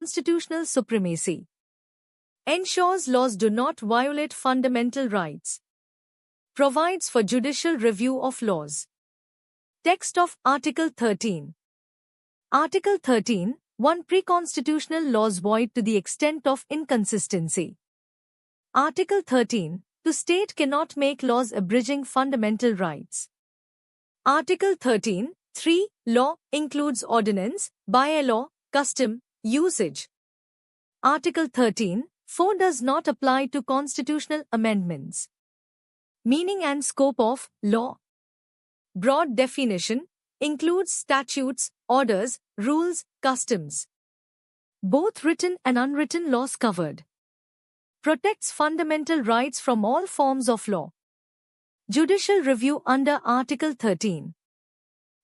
constitutional supremacy. Ensures laws do not violate fundamental rights. Provides for judicial review of laws. Text of Article 13. Article 13. 1. Pre-constitutional laws void to the extent of inconsistency. Article 13. The state cannot make laws abridging fundamental rights. Article 13. 3. Law includes ordinance, by-law, custom, usage. Article 13. 4 does not apply to constitutional amendments. Meaning and scope of law. Broad definition includes statutes, orders, rules, customs. Both written and unwritten laws covered. Protects fundamental rights from all forms of law. Judicial review under Article 13.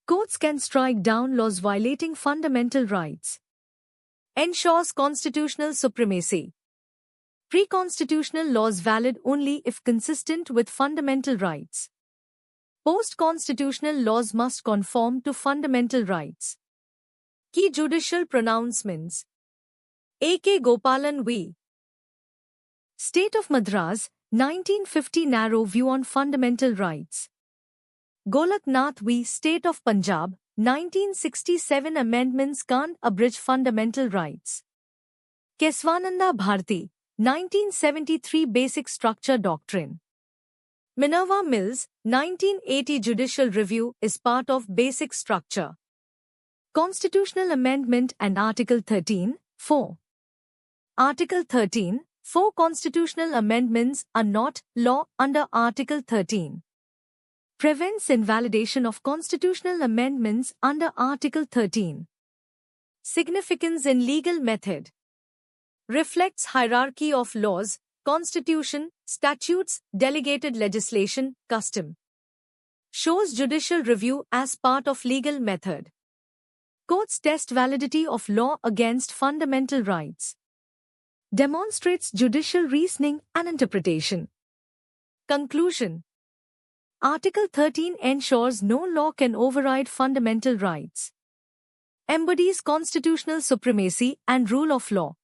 Courts can strike down laws violating fundamental rights. Ensures constitutional supremacy. Pre-constitutional laws valid only if consistent with fundamental rights. Post-constitutional laws must conform to fundamental rights. Key judicial pronouncements. A.K. Gopalan v. State of Madras, 1950 Narrow View on Fundamental Rights. Golak Nath v. State of Punjab, 1967 Amendments can't abridge fundamental rights. Keswananda Bharti, 1973 Basic Structure Doctrine. Minerva Mills, 1980 Judicial Review is part of Basic Structure. Constitutional Amendment and Article 13, 4. Article 13, 4 constitutional amendments are not law under Article 13. Prevents invalidation of constitutional amendments under Article 13. Significance in legal method. Reflects hierarchy of laws, constitution, statutes, delegated legislation, custom. Shows judicial review as part of legal method. Courts test validity of law against fundamental rights. Demonstrates judicial reasoning and interpretation. Conclusion. Article 13 ensures no law can override fundamental rights. Embodies constitutional supremacy and rule of law.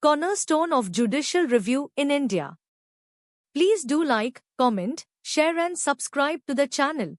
Cornerstone of judicial review in India. Please do like, comment, share and subscribe to the channel.